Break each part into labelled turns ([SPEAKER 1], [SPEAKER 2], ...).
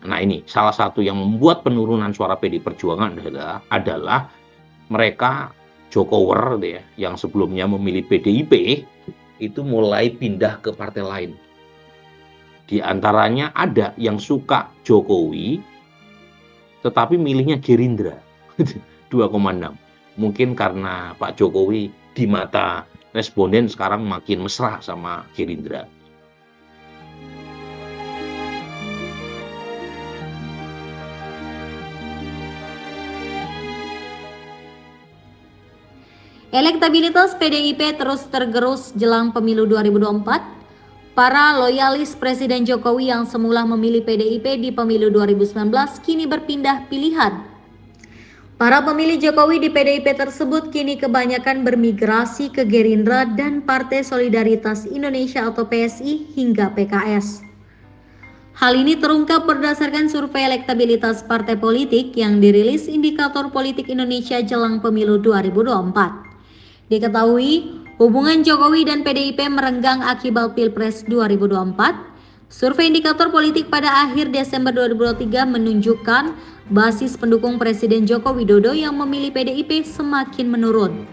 [SPEAKER 1] Nah ini salah satu yang membuat penurunan suara PD Perjuangan adalah mereka Jokower gitu ya, yang sebelumnya memilih PDIP itu mulai pindah ke partai lain. Di antaranya ada yang suka Jokowi tetapi milihnya Gerindra 2,6. Mungkin karena Pak Jokowi di mata responden sekarang makin mesra sama Gerindra.
[SPEAKER 2] Elektabilitas PDIP terus tergerus jelang pemilu 2024. Para loyalis Presiden Jokowi yang semula memilih PDIP di pemilu 2019 kini berpindah pilihan. Para pemilih Jokowi di PDIP tersebut kini kebanyakan bermigrasi ke Gerindra dan Partai Solidaritas Indonesia atau PSI hingga PKS. Hal ini terungkap berdasarkan survei elektabilitas partai politik yang dirilis Indikator Politik Indonesia jelang pemilu 2024. Diketahui, hubungan Jokowi dan PDIP merenggang akibat Pilpres 2024. Survei Indikator Politik pada akhir Desember 2023 menunjukkan basis pendukung Presiden Joko Widodo yang memilih PDIP semakin menurun.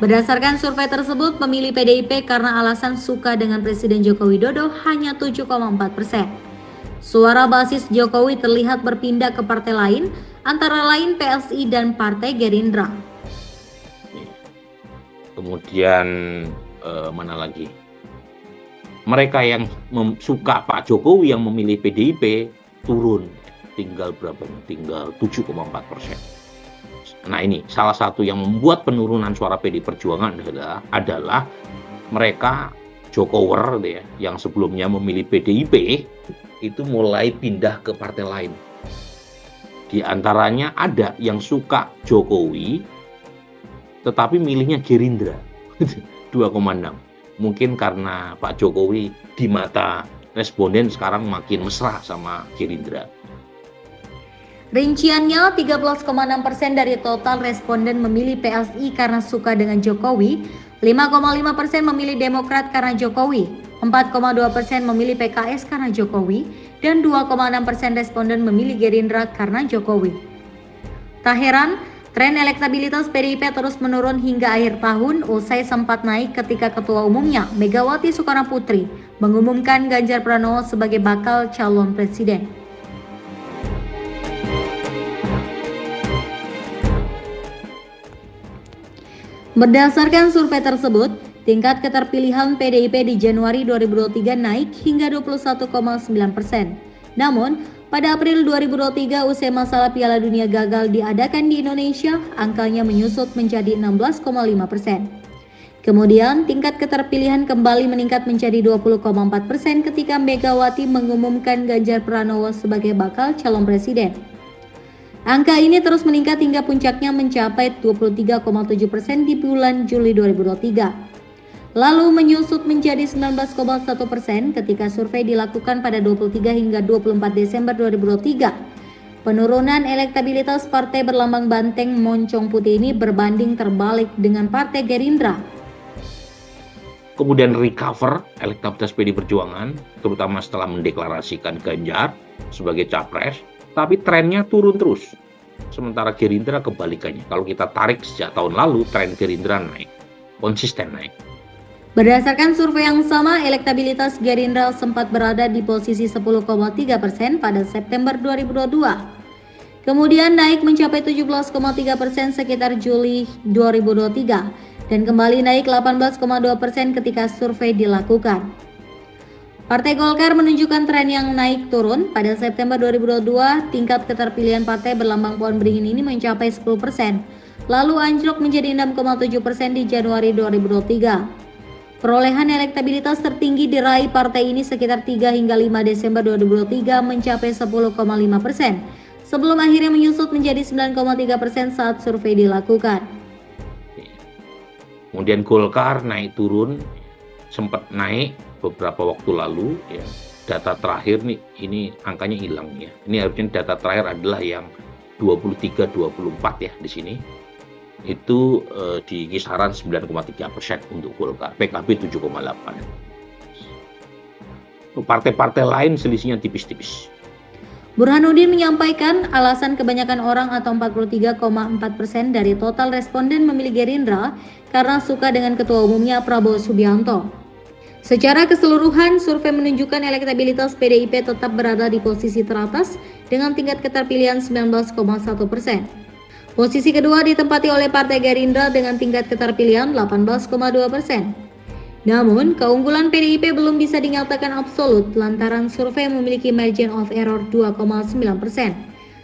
[SPEAKER 2] Berdasarkan survei tersebut, pemilih PDIP karena alasan suka dengan Presiden Joko Widodo hanya 7,4%. Suara basis Jokowi terlihat berpindah ke partai lain, antara lain PSI dan Partai Gerindra.
[SPEAKER 1] Kemudian mana lagi? Mereka yang suka Pak Jokowi yang memilih PDIP turun, tinggal berapa? Tinggal 7,4%. Nah ini salah satu yang membuat penurunan suara PD Perjuangan adalah mereka Jokower gitu ya, yang sebelumnya memilih PDIP itu mulai pindah ke partai lain. Di antaranya ada yang suka Jokowi tetapi milihnya Gerindra 2,6. Mungkin karena Pak Jokowi di mata responden sekarang makin mesra sama Gerindra.
[SPEAKER 2] Rinciannya 13,6% dari total responden memilih PSI karena suka dengan Jokowi, 5,5% memilih Demokrat karena Jokowi, 4,2% memilih PKS karena Jokowi, dan 2,6% responden memilih Gerindra karena Jokowi. Tak heran, tren elektabilitas PDIP terus menurun hingga akhir tahun usai sempat naik ketika Ketua Umumnya Megawati Soekarno Putri mengumumkan Ganjar Pranowo sebagai bakal calon presiden. Berdasarkan survei tersebut, tingkat keterpilihan PDIP di Januari 2023 naik hingga 21,9%. Namun, pada April 2023 usai masalah Piala Dunia gagal diadakan di Indonesia, angkanya menyusut menjadi 16,5%. Kemudian, tingkat keterpilihan kembali meningkat menjadi 20,4% ketika Megawati mengumumkan Ganjar Pranowo sebagai bakal calon presiden. Angka ini terus meningkat hingga puncaknya mencapai 23,7% di bulan Juli 2023. Lalu menyusut menjadi 19,1% ketika survei dilakukan pada 23 hingga 24 Desember 2023. Penurunan elektabilitas partai berlambang banteng moncong putih ini berbanding terbalik dengan Partai Gerindra.
[SPEAKER 1] Kemudian recover elektabilitas PD Perjuangan, terutama setelah mendeklarasikan Ganjar sebagai capres. Tapi trennya turun terus. Sementara Gerindra kebalikannya. Kalau kita tarik sejak tahun lalu, tren Gerindra naik. Konsisten naik.
[SPEAKER 2] Berdasarkan survei yang sama, elektabilitas Gerindra sempat berada di posisi 10,3% pada September 2022. Kemudian naik mencapai 17,3% sekitar Juli 2023. Dan kembali naik 18,2% ketika survei dilakukan. Partai Golkar menunjukkan tren yang naik turun. Pada September 2022, tingkat keterpilihan partai berlambang pohon beringin ini mencapai 10%, lalu anjlok menjadi 6,7% di Januari 2023. Perolehan elektabilitas tertinggi diraih partai ini sekitar 3 hingga 5 Desember 2023 mencapai 10,5%, sebelum akhirnya menyusut menjadi 9,3% saat survei dilakukan.
[SPEAKER 1] Kemudian Golkar naik turun, sempat naik beberapa waktu lalu ya. Data terakhir nih ini angkanya hilang ya. Ini harusnya data terakhir adalah yang 23-24 ya di sini. itu di kisaran 9,3% untuk Golkar, PKB 7,8%. Partai-partai lain selisihnya tipis-tipis.
[SPEAKER 2] Burhanuddin menyampaikan alasan kebanyakan orang atau 43,4% dari total responden memilih Gerindra karena suka dengan ketua umumnya Prabowo Subianto. Secara keseluruhan, survei menunjukkan elektabilitas PDIP tetap berada di posisi teratas dengan tingkat keterpilihan 19,1%. Posisi kedua ditempati oleh Partai Gerindra dengan tingkat keterpilihan 18,2%. Namun, keunggulan PDIP belum bisa dinyatakan absolut lantaran survei memiliki margin of error 2,9%.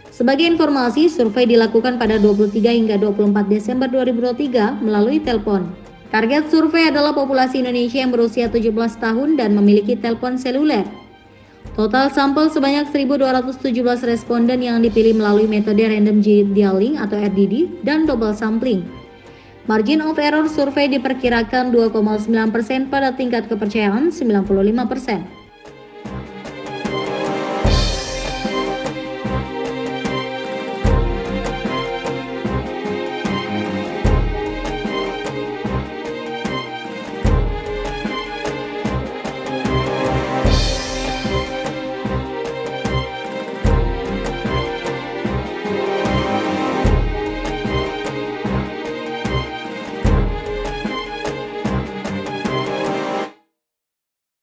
[SPEAKER 2] Sebagai informasi, survei dilakukan pada 23 hingga 24 Desember 2023 melalui telepon. Target survei adalah populasi Indonesia yang berusia 17 tahun dan memiliki telepon seluler. Total sampel sebanyak 1.217 responden yang dipilih melalui metode random dialing atau RDD dan double sampling. Margin of error survei diperkirakan 2,9% pada tingkat kepercayaan 95%.